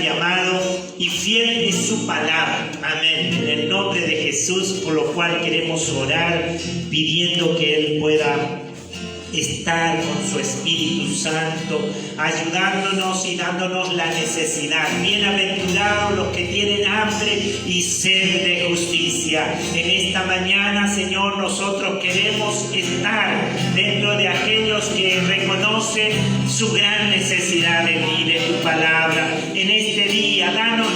gran llamado y fiel es su palabra. Amén. En el nombre de Jesús, por lo cual queremos orar pidiendo que Él pueda estar con su Espíritu Santo, ayudándonos y dándonos la necesidad. Bienaventurados los que tienen hambre y sed de justicia. En esta mañana, Señor, nosotros queremos estar dentro de aquellos que reconocen su gran necesidad de ti, de tu palabra. En este día, danos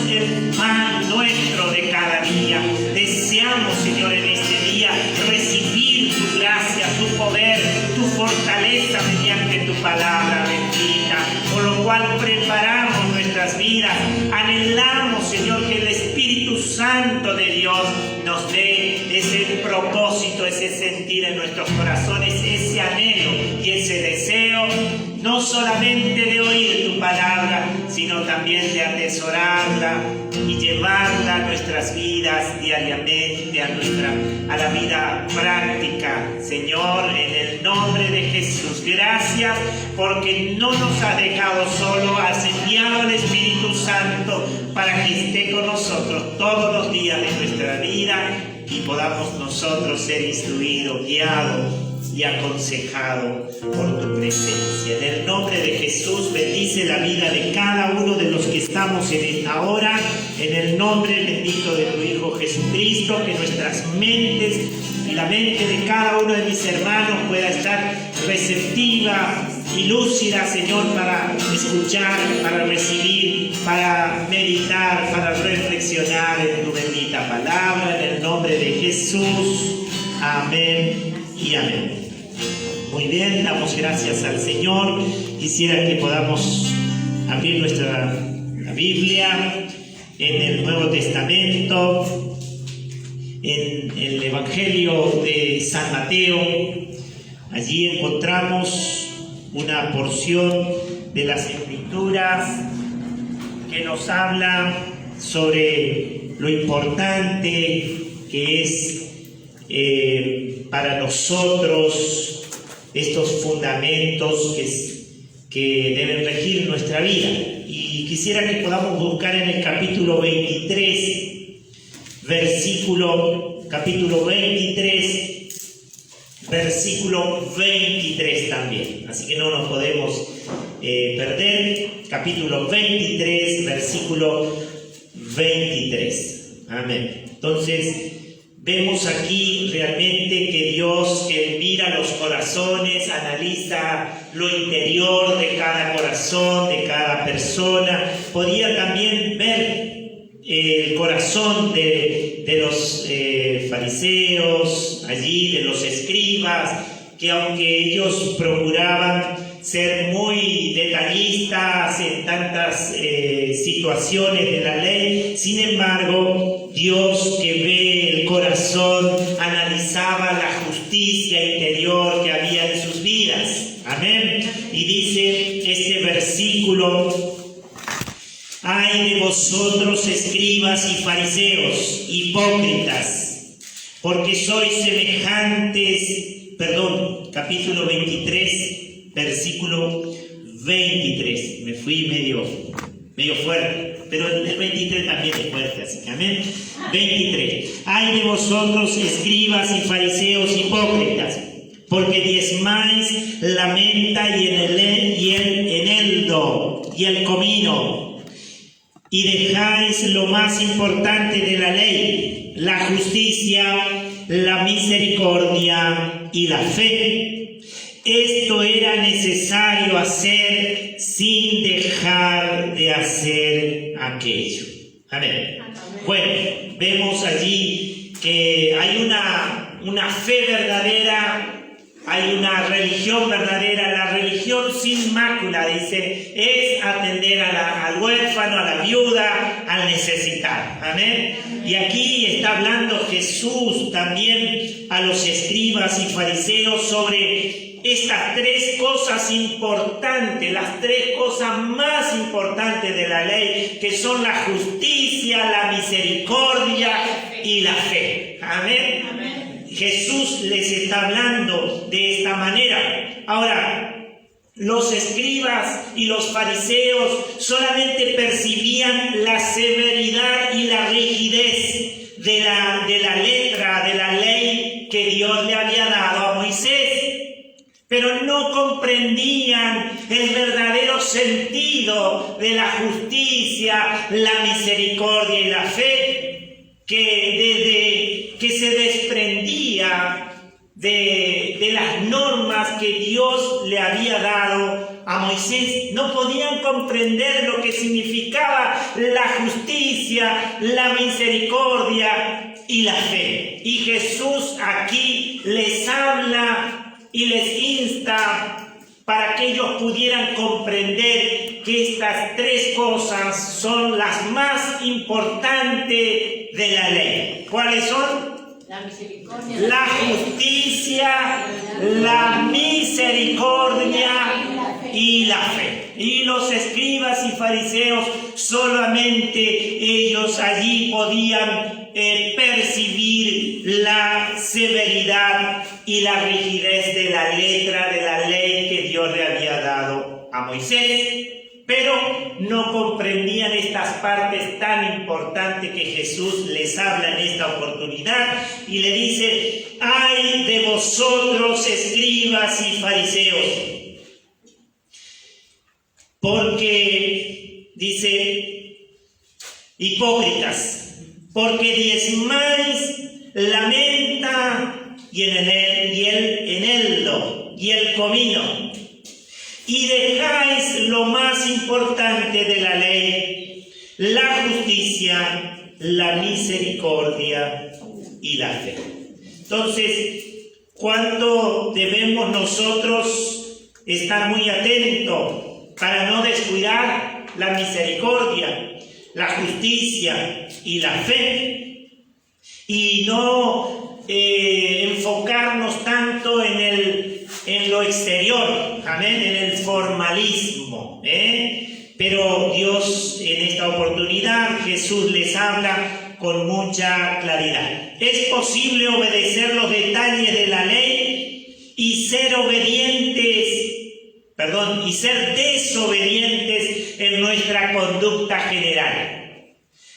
el pan nuestro de cada día. Deseamos, Señor, en este día recibir tu gracia, tu poder, tu fortaleza mediante tu palabra bendita, por lo cual preparamos nuestras vidas. Anhelamos, Señor, que el Espíritu Santo de Dios nos dé ese propósito, ese sentir en nuestros corazones, ese anhelo y ese deseo, no solamente de oír tu palabra, sino también de atesorarla y llevarla a nuestras vidas diariamente, a la vida práctica. Señor, en el nombre de Jesús, gracias porque no nos has dejado solo, has enviado al Espíritu Santo para que esté con nosotros todos los días de nuestra vida y podamos nosotros ser instruidos, guiados y aconsejado por tu presencia. En el nombre de Jesús, bendice la vida de cada uno de los que estamos en esta hora. En el nombre bendito de tu Hijo Jesucristo, que nuestras mentes y la mente de cada uno de mis hermanos pueda estar receptiva y lúcida, Señor, para escuchar, para recibir, para meditar, para reflexionar en tu bendita palabra. En el nombre de Jesús. Amén y amén. Muy bien, damos gracias al Señor. Quisiera que podamos abrir la Biblia en el Nuevo Testamento, en el Evangelio de San Mateo. Allí encontramos una porción de las Escrituras que nos habla sobre lo importante que es para nosotros estos fundamentos que deben regir nuestra vida. Y quisiera que podamos buscar en el capítulo 23, versículo 23 también. Así que no nos podemos perder. Capítulo 23, versículo 23. Amén. Entonces, vemos aquí realmente que Dios, Él mira los corazones, analiza lo interior de cada corazón, de cada persona. Podía también ver el corazón de los fariseos allí, de los escribas, que aunque ellos procuraban ser muy detallistas en tantas situaciones de la ley, sin embargo, Dios, que ve el corazón, analizaba la justicia interior que había en sus vidas. Amén. Y dice este versículo: ay de vosotros, escribas y fariseos, hipócritas, porque sois semejantes. Capítulo 23, versículo 23. Me fui medio fuerte, pero el 23 también es fuerte, así que amén. 23. Ay de vosotros, escribas y fariseos hipócritas, porque diezmáis la menta y el eneldo y el comino, y dejáis lo más importante de la ley, la justicia, la misericordia y la fe. Esto era necesario hacer sin dejar de hacer aquello. Amén. Bueno, vemos allí que hay una fe verdadera, hay una religión verdadera. La religión sin mácula, dice, es atender al huérfano, a la viuda, al necesitado. Amén. Y aquí está hablando Jesús también a los escribas y fariseos sobre estas tres cosas importantes, las tres cosas más importantes de la ley, que son la justicia, la misericordia y la fe. Amén. Amén. Jesús les está hablando de esta manera. Ahora, los escribas y los fariseos solamente percibían la severidad y la rigidez de la letra, de la ley que Dios le había dado a Moisés, pero no comprendían el verdadero sentido de la justicia, la misericordia y la fe, que se desprendía de las normas que Dios le había dado a Moisés. No podían comprender lo que significaba la justicia, la misericordia y la fe. Y Jesús aquí les habla y les insta para que ellos pudieran comprender que estas tres cosas son las más importantes de la ley. ¿Cuáles son? La misericordia, la justicia, la misericordia y la fe. Y los escribas y fariseos, solamente ellos allí podían percibir la severidad y la rigidez de la letra de la ley que Dios le había dado a Moisés, pero no comprendían estas partes tan importantes que Jesús les habla en esta oportunidad y le dice: ¡ay de vosotros, escribas y fariseos! Porque, dice, hipócritas, porque diezmáis la menta y el eneldo y el comino, y dejáis lo más importante de la ley, la justicia, la misericordia y la fe. Entonces, ¿cuánto debemos nosotros estar muy atentos para no descuidar la misericordia, la justicia y la fe? Y no enfocarnos tanto en lo exterior, amén, en el formalismo, Pero Dios, en esta oportunidad, Jesús les habla con mucha claridad. Es posible obedecer los detalles de la ley y ser desobedientes en nuestra conducta general.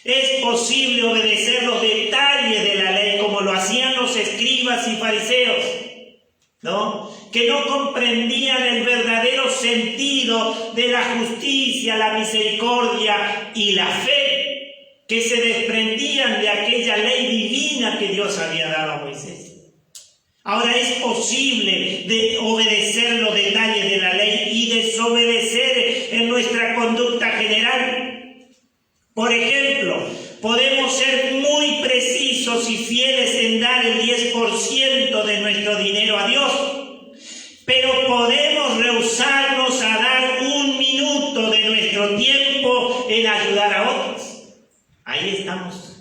Es posible obedecer los detalles de la ley como lo hacían los escribas y fariseos, ¿no? Que no comprendían el verdadero sentido de la justicia, la misericordia y la fe, que se desprendían de aquella ley divina que Dios había dado a Moisés. Ahora, es posible obedecer los detalles de la ley y desobedecer en nuestra conducta general. Por ejemplo, podemos ser muy precisos y fieles en dar el 10% de nuestro dinero a Dios, pero podemos rehusarnos a dar 1 minuto de nuestro tiempo en ayudar a otros. Ahí estamos.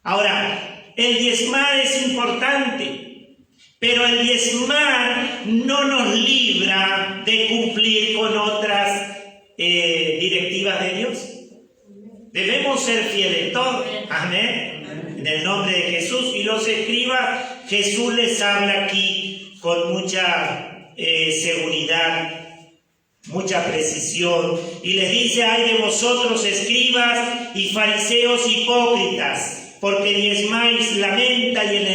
Ahora, el diezmar es importante, pero el diezmar no nos libra de cumplir con otras directivas de Dios. Debemos ser fieles en todo. Amén. En el nombre de Jesús. Y los escribas, Jesús les habla aquí con mucha seguridad, mucha precisión. Y les dice: ay de vosotros, escribas y fariseos hipócritas, porque diezmáis la menta y el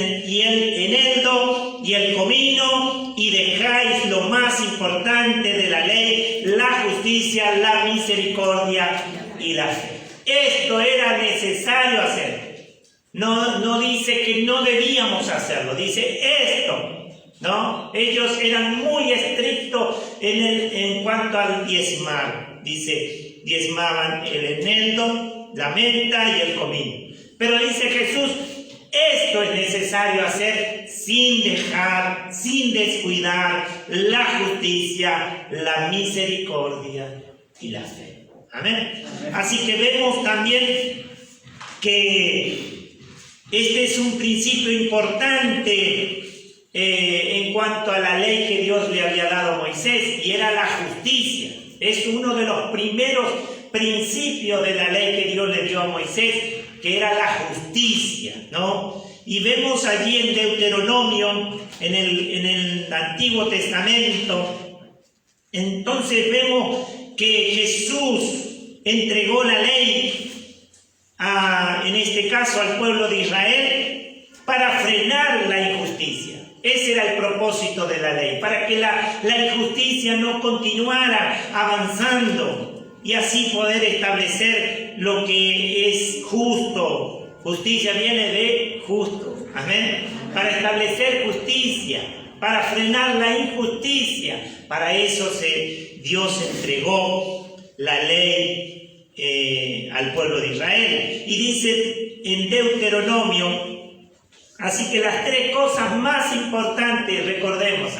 eneldo y el comino, y dejáis lo más importante de la ley, la justicia, la misericordia y la fe. Esto era necesario hacer. No dice que no debíamos hacerlo, dice esto, ¿no? Ellos eran muy estrictos en cuanto al diezmar. Dice, diezmaban el eneldo, la menta y el comino. Pero dice Jesús, esto es necesario hacer sin dejar, sin descuidar la justicia, la misericordia y la fe. Amén. Así que vemos también que este es un principio importante en cuanto a la ley que Dios le había dado a Moisés, y era la justicia. Es uno de los primeros principios de la ley que Dios le dio a Moisés, que era la justicia, ¿no? Y vemos allí en Deuteronomio, en el Antiguo Testamento, Entonces vemos que Jesús entregó la ley, en este caso al pueblo de Israel, para frenar la injusticia. Ese era el propósito de la ley, para que la injusticia no continuara avanzando y así poder establecer lo que es justo. Justicia viene de justo, amén. Para establecer justicia, para frenar la injusticia. Para eso Dios entregó la ley al pueblo de Israel. Y dice en Deuteronomio, así que las tres cosas más importantes, recordemos,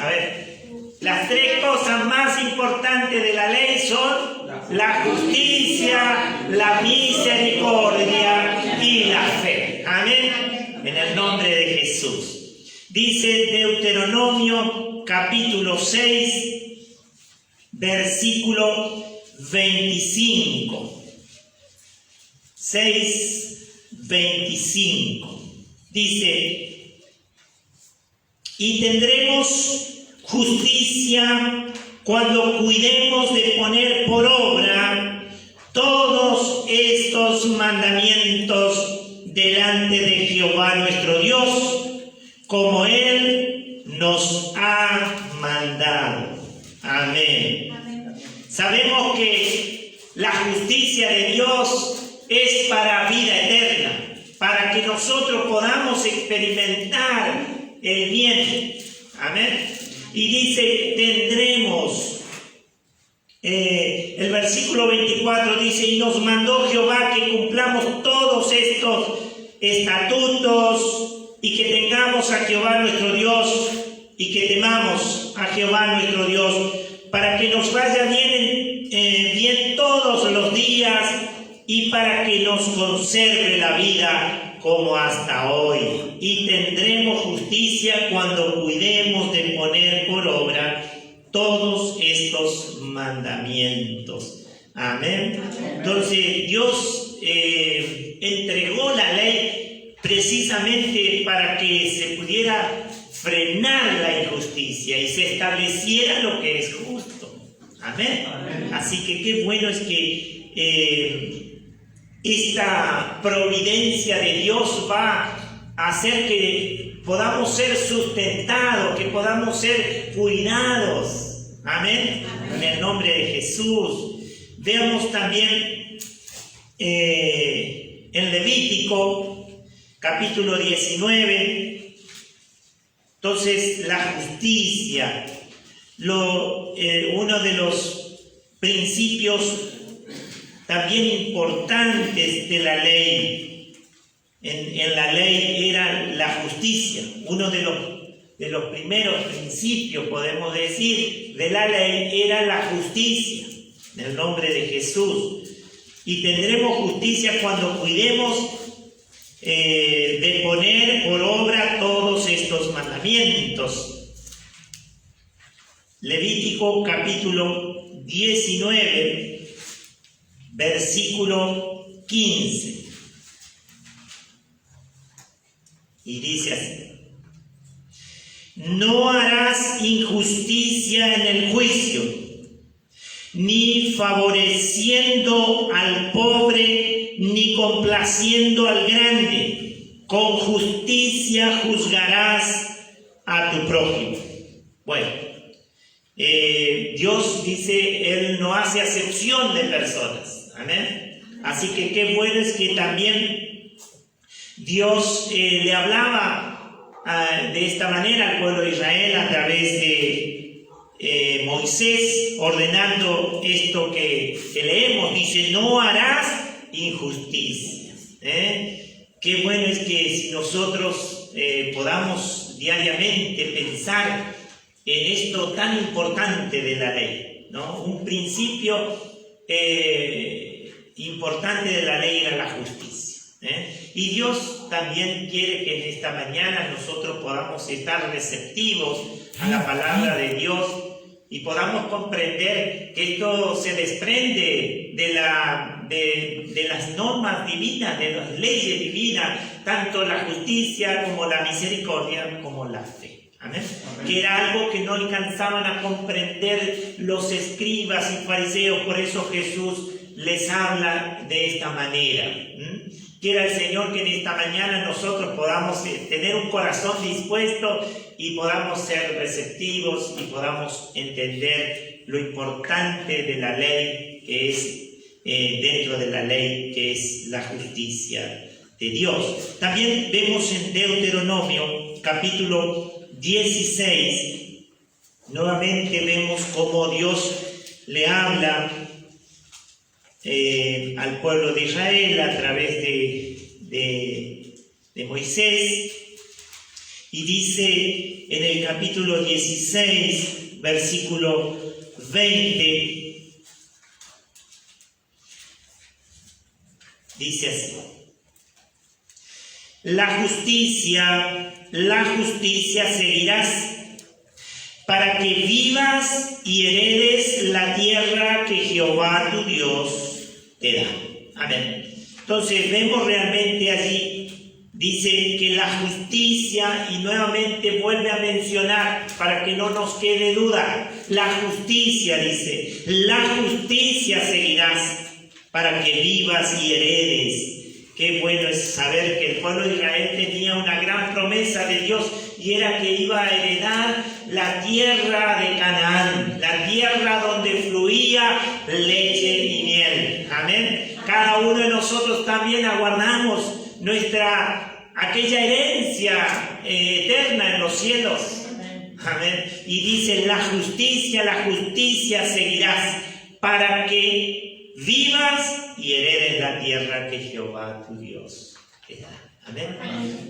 las tres cosas más importantes de la ley son la justicia, la misericordia y la fe. Amén. En el nombre de Jesús. Dice Deuteronomio capítulo 6, versículo 25. 6:25. Dice, y tendremos justicia cuando cuidemos de poner por obra todos estos mandamientos delante de Jehová nuestro Dios, como Él nos ha mandado. Amén. Sabemos que la justicia de Dios es para vida eterna, para que nosotros podamos experimentar el bien. Amén. Y dice, tendremos, el versículo 24 dice, y nos mandó Jehová que cumplamos todos estos estatutos y que tengamos a Jehová nuestro Dios y que temamos a Jehová nuestro Dios, para que nos vaya bien todos los días y para que nos conserve la vida como hasta hoy. Y tendremos justicia cuando cuidemos de poner por obra todos estos mandamientos. Amén. Entonces Dios entregó la ley precisamente para que se pudiera frenar la injusticia y se estableciera lo que es justo. Amén. Amén. Así que qué bueno es que esta providencia de Dios va a hacer que podamos ser sustentados, que podamos ser cuidados. Amén. Amén. En el nombre de Jesús. Veamos también en Levítico capítulo 19. Entonces la justicia, uno de los principios también importantes de la ley, en la ley era la justicia. Uno de los primeros principios, podemos decir, de la ley era la justicia, en el nombre de Jesús. Y tendremos justicia cuando cuidemos de poner por obra todos estos mandamientos. Levítico capítulo 19, versículo 15. Y dice así: no harás injusticia en el juicio, ni favoreciendo al pobre, ni complaciendo al grande. Con justicia juzgarás a tu prójimo. Bueno, Dios dice, Él no hace acepción de personas. Amén. Así que qué bueno es que también Dios le hablaba de esta manera al pueblo de Israel a través de Moisés, ordenando esto que leemos. Dice, no harás injusticias. Qué bueno es que si nosotros podamos diariamente pensar en esto tan importante de la ley, ¿no? Un principio importante de la ley era la justicia. Y Dios también quiere que en esta mañana nosotros podamos estar receptivos a la palabra de Dios y podamos comprender que esto se desprende de las normas divinas, de las leyes divinas, tanto la justicia como la misericordia como la fe. Amén. Que era algo que no alcanzaban a comprender los escribas y fariseos, por eso Jesús les habla de esta manera. Quiera el Señor que en esta mañana nosotros podamos tener un corazón dispuesto y podamos ser receptivos y podamos entender lo importante de la ley, que es dentro de la ley, que es la justicia de Dios. También vemos en Deuteronomio capítulo 16, nuevamente vemos cómo Dios le habla al pueblo de Israel a través de Moisés, y dice en el capítulo 16, versículo 20, dice así: la justicia seguirás, para que vivas y heredes la tierra que Jehová tu Dios te da. Amén. Entonces vemos realmente allí, dice que la justicia, y nuevamente vuelve a mencionar para que no nos quede duda, la justicia, dice, la justicia seguirás para que vivas y heredes. Qué bueno es saber que el pueblo de Israel tenía una gran promesa de Dios, y era que iba a heredar la tierra de Canaán, la tierra donde fluía leche y miel. Amén. Cada uno de nosotros también aguardamos aquella herencia eterna en los cielos. Amén. Y dice, la justicia seguirás, para que vivas y heredes la tierra que Jehová tu Dios te da. Amén.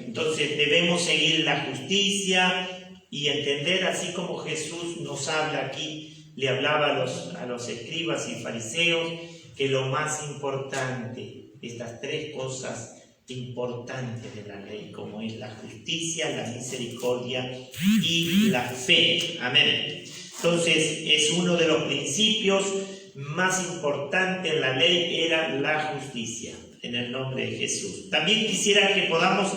Entonces debemos seguir la justicia y entender, así como Jesús nos habla aquí, le hablaba a los escribas y fariseos, que lo más importante, estas tres cosas importantes de la ley, como es la justicia, la misericordia y la fe. Amén. Entonces es uno de los principios más importantes en la ley, era la justicia, en el nombre de Jesús. También quisiera que podamos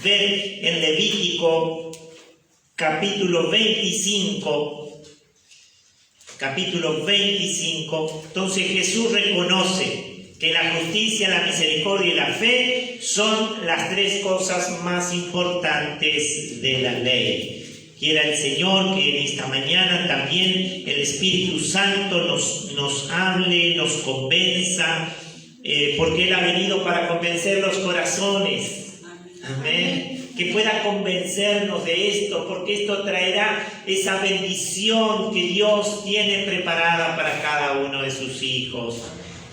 ver en Levítico capítulo 25. Entonces Jesús reconoce que la justicia, la misericordia y la fe son las tres cosas más importantes de la ley. Quiera el Señor que en esta mañana también el Espíritu Santo nos hable, nos convenza, porque Él ha venido para convencer los corazones. Amén. Que pueda convencernos de esto, porque esto traerá esa bendición que Dios tiene preparada para cada uno de sus hijos.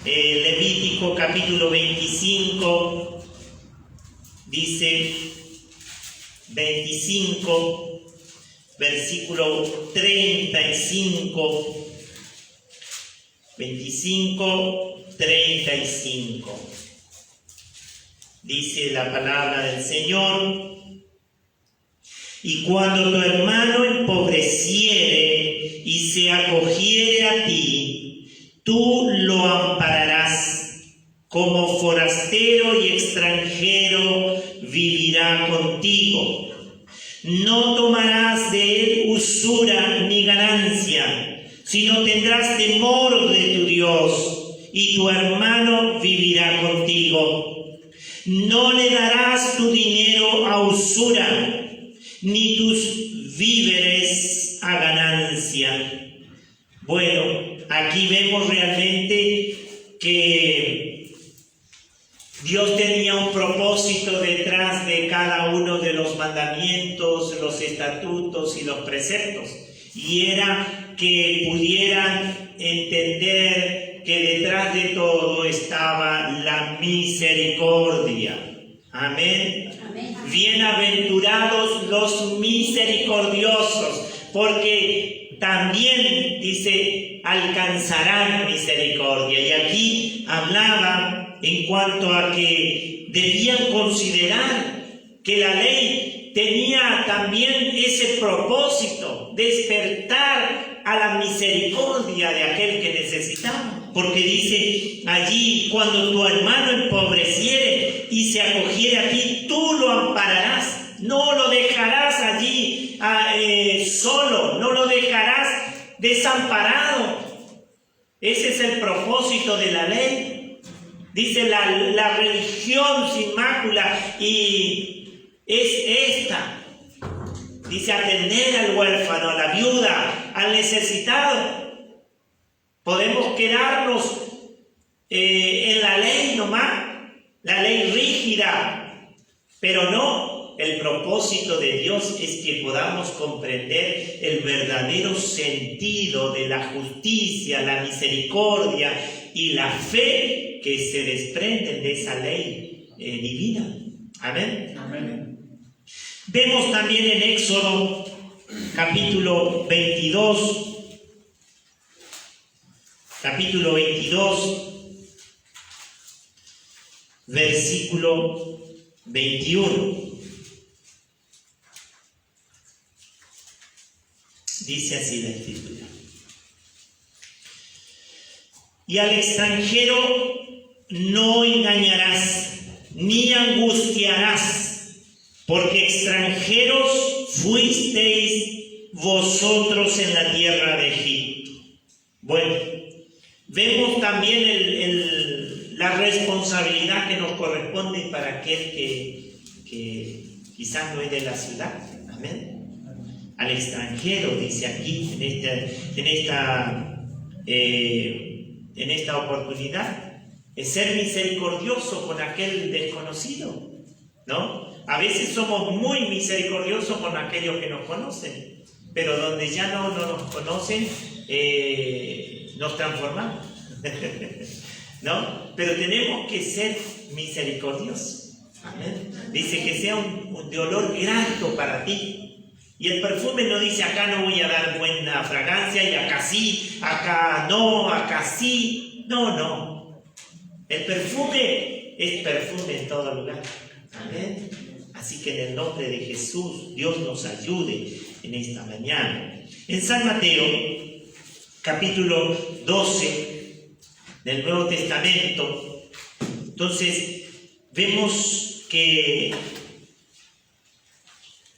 Levítico capítulo 25 dice 25, versículo 35. 25:35. Dice la palabra del Señor: y cuando tu hermano empobreciere y se acogiere a ti, tú lo ampararás. Como forastero y extranjero vivirá contigo. No tomarás de él usura ni ganancia, sino tendrás temor de tu Dios, y tu hermano vivirá contigo. No le darás tu dinero a usura, ni tus víveres a ganancia. Bueno, aquí vemos realmente que Dios tenía un propósito detrás de cada uno de los mandamientos, los estatutos y los preceptos, y era que pudieran entender que detrás de todo estaba la misericordia. Amén. Amén. Bienaventurados los misericordiosos, porque también, dice, alcanzarán misericordia. Y aquí hablaba en cuanto a que debían considerar que la ley tenía también ese propósito, despertar a la misericordia de aquel que necesitaba. Porque dice allí, cuando tu hermano empobreciere y se acogiere a ti, tú lo ampararás. no lo dejarás allí solo, no lo dejarás desamparado. Ese es el propósito de la ley. Dice la religión sin mácula y es esta. Dice atender al huérfano, a la viuda, al necesitado. Podemos quedarnos en la ley nomás, la ley rígida, pero no. El propósito de Dios es que podamos comprender el verdadero sentido de la justicia, la misericordia y la fe que se desprenden de esa ley divina. Amén. Amén. Vemos también en Éxodo capítulo 22, versículo 21. Dice así la Escritura: y al extranjero no engañarás, ni angustiarás, porque extranjeros fuisteis vosotros en la tierra de Egipto. Bueno, vemos también la responsabilidad que nos corresponde para aquel que quizás no es de la ciudad. Amén. Al extranjero, dice aquí, en esta oportunidad, es ser misericordioso con aquel desconocido, ¿no? A veces somos muy misericordiosos con aquellos que nos conocen, pero donde ya no nos conocen, nos transformamos, ¿no? Pero tenemos que ser misericordiosos. Amén. Dice que sea de olor grato para ti. Y el perfume no dice acá no voy a dar buena fragancia y acá sí, acá no, acá sí. No. El perfume es perfume en todo lugar. Amén. Así que en el nombre de Jesús, Dios nos ayude en esta mañana. En San Mateo, capítulo 12 del Nuevo Testamento, entonces vemos que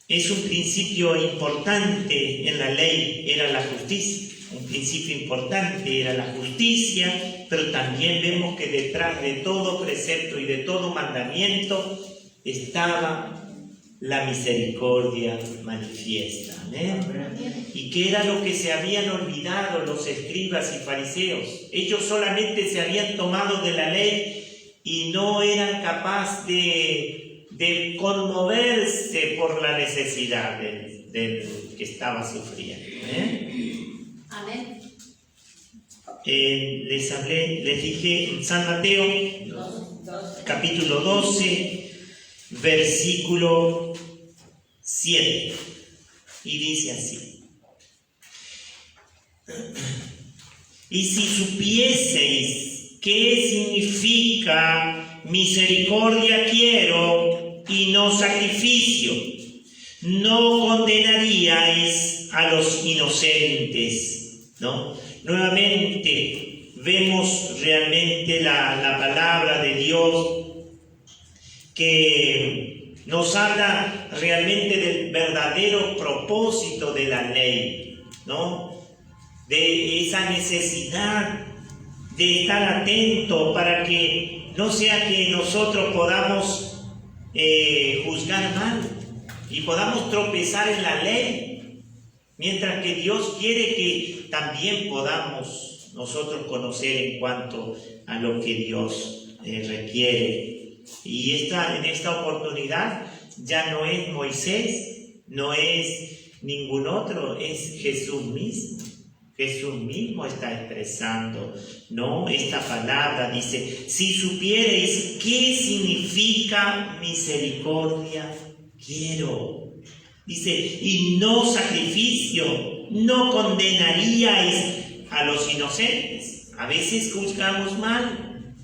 es un principio importante en la ley, era la justicia. Un principio importante era la justicia, pero también vemos que detrás de todo precepto y de todo mandamiento estaba la misericordia manifiesta. ¿Amén? ¿Y qué era lo que se habían olvidado los escribas y fariseos? Ellos solamente se habían tomado de la ley y no eran capaces de conmoverse por la necesidad del que estaba sufriendo. Amén. Les dije en San Mateo, capítulo 12, versículo 7, y dice así: y si supieseis qué significa misericordia quiero y no sacrificio, no condenaríais a los inocentes, ¿no? Nuevamente vemos realmente la palabra de Dios que nos habla realmente del verdadero propósito de la ley, ¿no? De esa necesidad de estar atento para que no sea que nosotros podamos juzgar mal y podamos tropezar en la ley, mientras que Dios quiere que también podamos nosotros conocer en cuanto a lo que Dios requiere. Y en esta oportunidad ya no es Moisés, no es ningún otro, es Jesús mismo. Jesús mismo está expresando, ¿no? Esta palabra dice: si supierais qué significa misericordia quiero. Dice: y no sacrificio, no condenaríais a los inocentes. A veces juzgamos mal,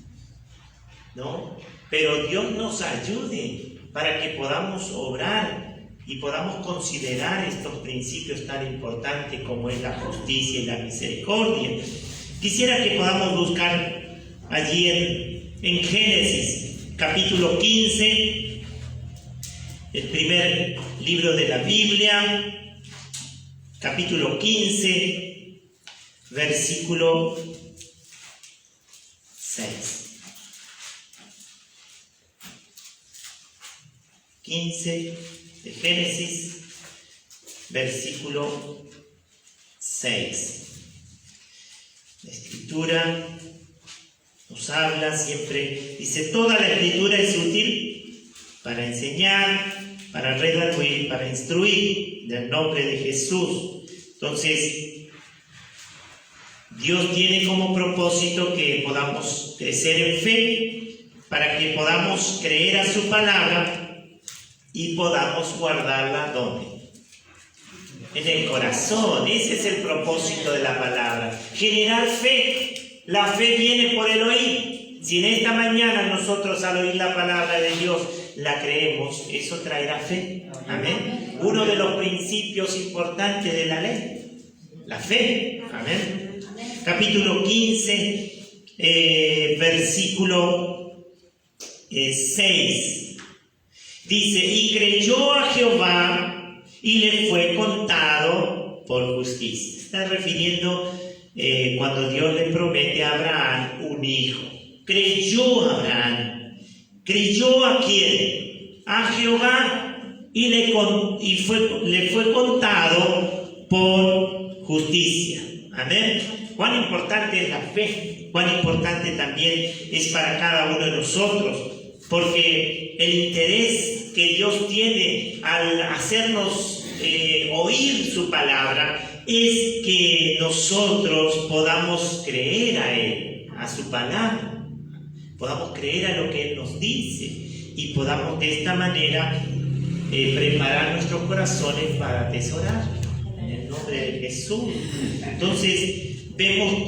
¿no? Pero Dios nos ayude para que podamos obrar y podamos considerar estos principios tan importantes como es la justicia y la misericordia. Quisiera que podamos buscar allí en Génesis, capítulo 15, el primer libro de la Biblia, capítulo 15, versículo 6. 15 de Génesis, versículo 6. La Escritura nos habla siempre, dice, toda la Escritura es útil para enseñar, para redarguir, para instruir, en el nombre de Jesús. Entonces, Dios tiene como propósito que podamos crecer en fe, para que podamos creer a su palabra y podamos guardarla ¿dónde? En el corazón. Ese es el propósito de la palabra, generar fe. La fe viene por el oír. Si en esta mañana nosotros al oír la palabra de Dios la creemos, eso traerá fe. Amén. Uno de los principios importantes de la ley, la fe. Amén. Capítulo 15, versículo 6. Dice, y creyó a Jehová y le fue contado por justicia. Está refiriendo cuando Dios le promete a Abraham un hijo. Creyó Abraham. ¿Creyó a quién? A Jehová y le fue contado por justicia. Amén. Cuán importante es la fe, cuán importante también es para cada uno de nosotros, porque el interés que Dios tiene al hacernos oír su palabra es que nosotros podamos creer a Él, a su palabra, podamos creer a lo que Él nos dice y podamos de esta manera preparar nuestros corazones para atesorar en el nombre de Jesús. Entonces, vemos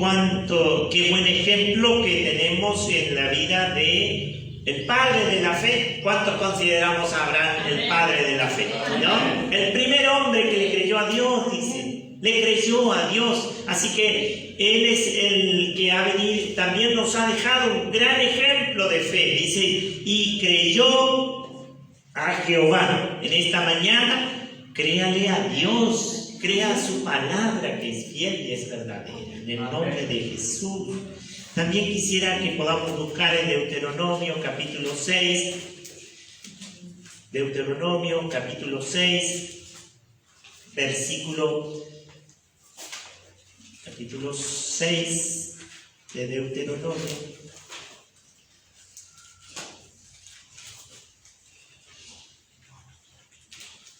qué buen ejemplo que tenemos en la vida de el padre de la fe. ¿Cuántos consideramos a Abraham el padre de la fe? ¿No? El primer hombre que le creyó a Dios, dice, le creyó a Dios. Así que él es el que ha venido, también nos ha dejado un gran ejemplo de fe. Dice, y creyó a Jehová. En esta mañana, créale a Dios, crea su palabra que es fiel y es verdadera. En el nombre de Jesús. También quisiera que podamos buscar en Deuteronomio capítulo 6. Deuteronomio capítulo 6, capítulo 6 de Deuteronomio.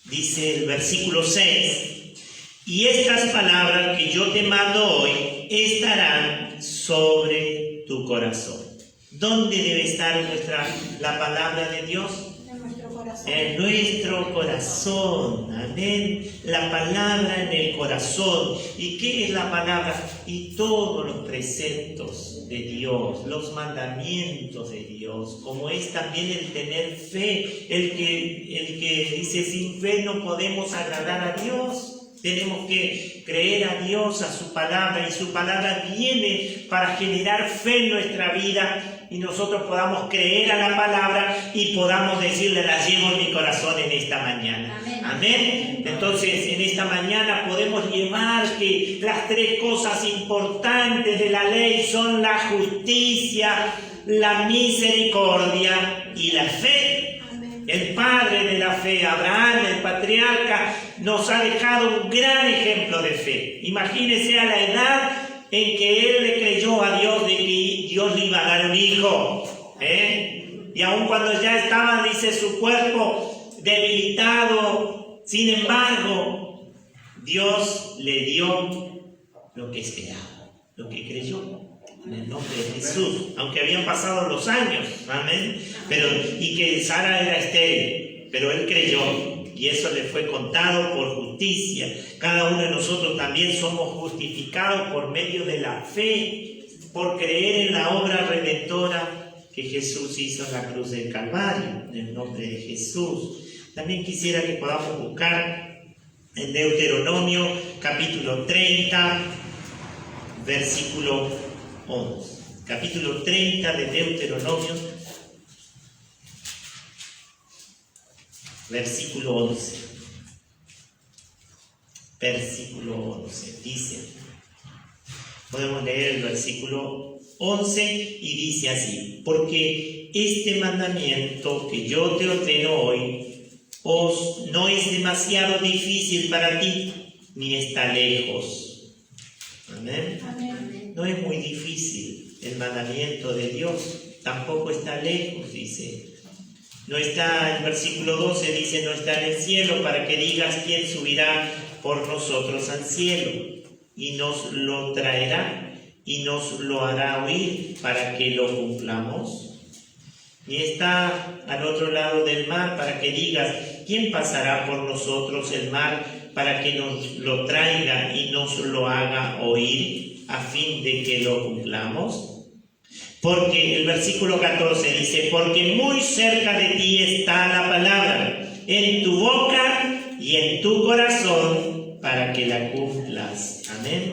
Dice el versículo 6. Y estas palabras que yo te mando hoy estarán sobre tu corazón. ¿Dónde debe estar la palabra de Dios? En nuestro corazón. En nuestro corazón. Amén. La palabra en el corazón. ¿Y qué es la palabra? Y todos los preceptos de Dios, los mandamientos de Dios, como es también el tener fe, el que dice sin fe no podemos agradar a Dios. Tenemos que creer a Dios, a su palabra, y su palabra viene para generar fe en nuestra vida y nosotros podamos creer a la palabra y podamos decirle, la llevo en mi corazón en esta mañana. Amén. Amén. Entonces, en esta mañana podemos llevar que las tres cosas importantes de la ley son la justicia, la misericordia y la fe. El padre de la fe, Abraham, el patriarca, nos ha dejado un gran ejemplo de fe. Imagínese a la edad en que él le creyó a Dios de que Dios le iba a dar un hijo. Y aun cuando ya estaba, dice, su cuerpo debilitado, sin embargo, Dios le dio lo que esperaba, lo que creyó. En el nombre de Jesús, aunque habían pasado los años, amén, y que Sara era estéril, pero él creyó y eso le fue contado por justicia. Cada uno de nosotros también somos justificados por medio de la fe, por creer en la obra redentora que Jesús hizo en la cruz del Calvario, en el nombre de Jesús. También quisiera que podamos buscar en Deuteronomio capítulo 30, versículo 11. Capítulo 30 de Deuteronomio, versículo 11. Versículo 11 dice, podemos leer el versículo 11 y dice así: porque este mandamiento que yo te ordeno hoy no es demasiado difícil para ti, ni está lejos. Amén. Amén. No es muy difícil el mandamiento de Dios, tampoco está lejos, dice. No está, el versículo 12 dice, no está en el cielo para que digas quién subirá por nosotros al cielo y nos lo traerá y nos lo hará oír para que lo cumplamos. Ni está al otro lado del mar para que digas quién pasará por nosotros el mar para que nos lo traiga y nos lo haga oír a fin de que lo cumplamos. Porque el versículo 14 dice, porque muy cerca de ti está la palabra, en tu boca y en tu corazón, para que la cumplas. Amén.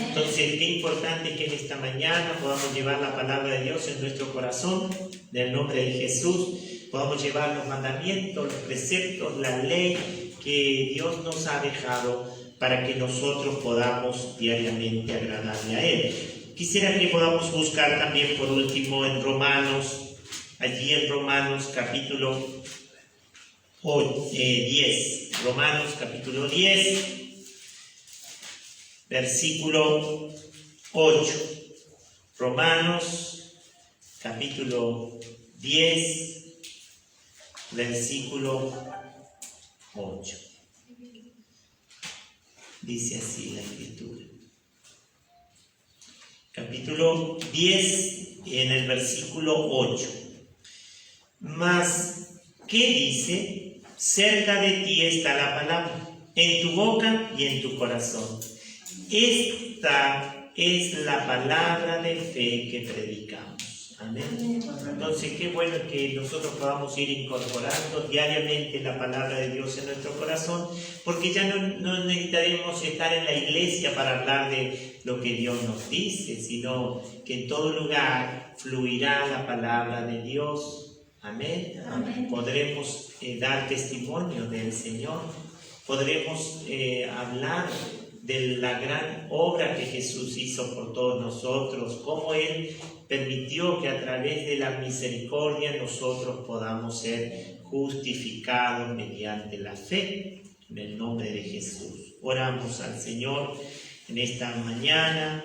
Entonces, qué importante que en esta mañana podamos llevar la palabra de Dios en nuestro corazón, en el nombre de Jesús, podamos llevar los mandamientos, los preceptos, la ley que Dios nos ha dejado para que nosotros podamos diariamente agradarle a Él. Quisiera que podamos buscar también por último en Romanos, allí en Romanos capítulo 10, Romanos capítulo 10, versículo 8. Romanos capítulo 10, versículo 8. Dice así la escritura. Capítulo 10, en el versículo 8. Mas, ¿qué dice? Cerca de ti está la palabra, en tu boca y en tu corazón. Esta es la palabra de fe que predicamos. Amén. Entonces, qué bueno que nosotros podamos ir incorporando diariamente la palabra de Dios en nuestro corazón, porque ya no necesitaremos estar en la iglesia para hablar de lo que Dios nos dice, sino que en todo lugar fluirá la palabra de Dios. Amén. Amén. Podremos dar testimonio del Señor, podremos hablar de la gran obra que Jesús hizo por todos nosotros, cómo Él permitió que a través de la misericordia nosotros podamos ser justificados mediante la fe, en el nombre de Jesús. Oramos al Señor en esta mañana,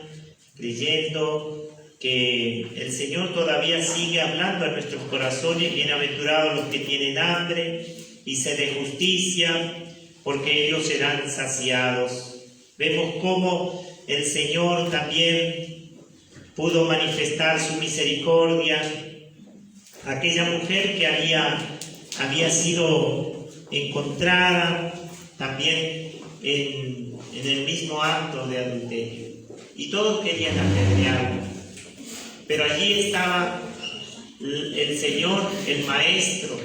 creyendo que el Señor todavía sigue hablando a nuestros corazones. Bienaventurados los que tienen hambre y sed de justicia, porque ellos serán saciados. Vemos cómo el Señor también pudo manifestar su misericordia a aquella mujer que había sido encontrada también en el mismo acto de adulterio. Y todos querían apedrearla. Pero allí estaba el Señor, el Maestro,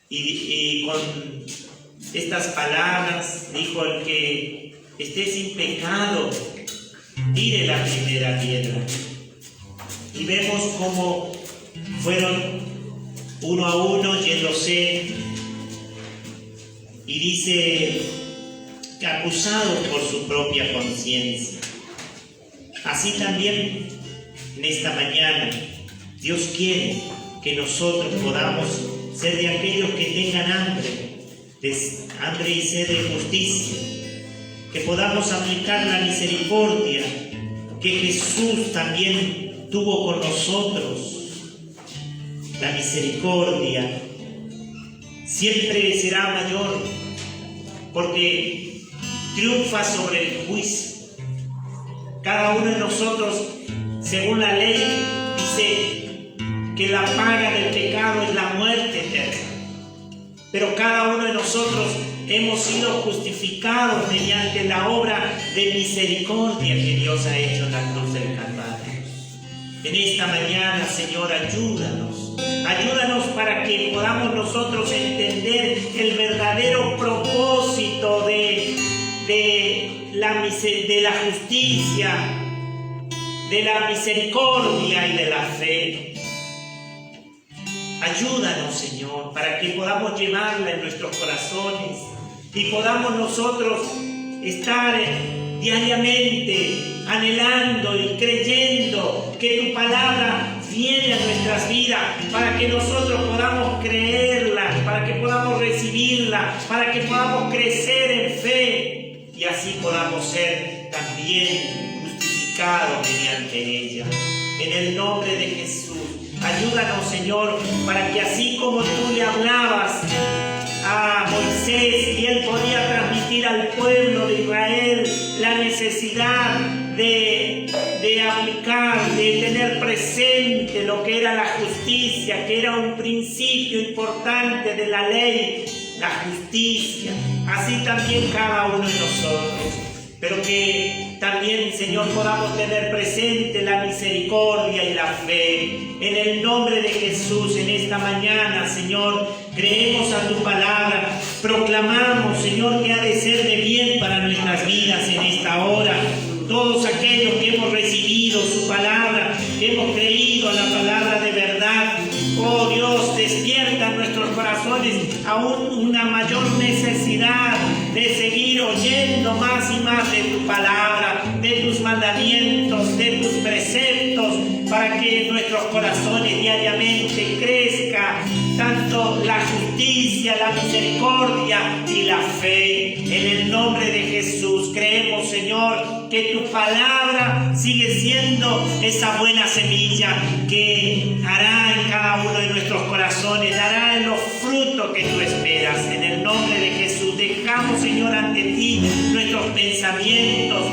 y con estas palabras dijo: el que esté sin pecado, tire la primera piedra. Y vemos cómo fueron uno a uno yéndose, y dice que acusados por su propia conciencia. Así también en esta mañana Dios quiere que nosotros podamos ser de aquellos que tengan hambre y sed de justicia, que podamos aplicar la misericordia que Jesús también tuvo con nosotros. La misericordia siempre será mayor, porque triunfa sobre el juicio. Cada uno de nosotros, según la ley, dice que la paga del pecado es la muerte eterna. Pero cada uno de nosotros hemos sido justificados mediante la obra de misericordia que Dios ha hecho en la cruz del Calvario. En esta mañana, Señor, ayúdanos para que podamos nosotros entender el verdadero propósito de la justicia, de la misericordia y de la fe. Ayúdanos, Señor, para que podamos llevarla en nuestros corazones y podamos nosotros estar diariamente anhelando y creyendo que tu palabra viene a nuestras vidas, para que nosotros podamos creerla, para que podamos recibirla, para que podamos crecer en fe y así podamos ser también justificados mediante ella. En el nombre de Jesús, ayúdanos, Señor, para que así como tú le hablabas a Moisés y él podía transmitir al pueblo de Israel la necesidad de aplicar, de tener presente lo que era la justicia, que era un principio importante de la ley, la justicia. Así también cada uno de nosotros. Pero que también, Señor, podamos tener presente la misericordia y la fe. En el nombre de Jesús, en esta mañana, Señor, creemos a tu palabra, proclamamos, Señor, que ha de ser de bien para nuestras vidas en esta hora. Todos aquellos que hemos recibido su palabra, que hemos creído a la palabra de verdad, oh Dios, despierta en nuestros corazones aún una mayor necesidad de seguir oyendo más y más de tu palabra, de tus mandamientos, de tus preceptos, para que en nuestros corazones diariamente crezca tanto la justicia, la misericordia y la fe. En el nombre de Jesús creemos, Señor, que tu palabra sigue siendo esa buena semilla que hará en cada uno de nuestros corazones, dará en los frutos que tú esperas. En el nombre de Jesús dejamos, Señor, ante ti nuestros pensamientos,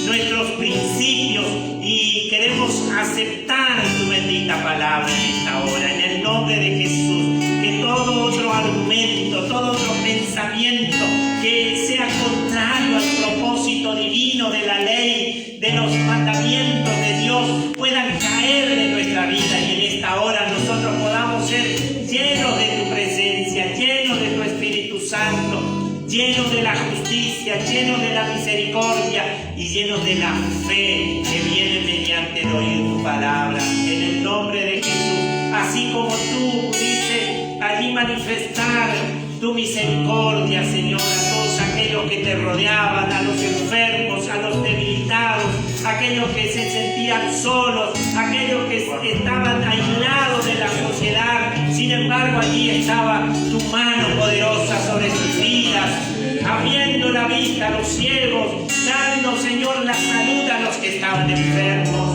nuestros principios y queremos aceptar tu bendita palabra en esta hora. En el nombre de Jesús, que todo otro argumento, todo otro pensamiento que sea contrario al propósito divino de la ley, de los mandamientos de Dios, puedan caer de nuestra vida y en esta hora nosotros podamos ser llenos de tu presencia, llenos de tu Espíritu Santo, llenos de la justicia, llenos de la misericordia y llenos de la fe que viene mediante el oír tu palabra. En el nombre de Jesús, así como tú pudiste allí manifestar tu misericordia, Señor, a todos aquellos que te rodeaban, a los enfermos, a los debilitados, aquellos que se sentían solos, aquellos que estaban aislados de la sociedad. Sin embargo, allí estaba tu mano poderosa sobre sus vidas, abriendo la vista a los ciegos, dando, Señor, la salud a los que estaban enfermos.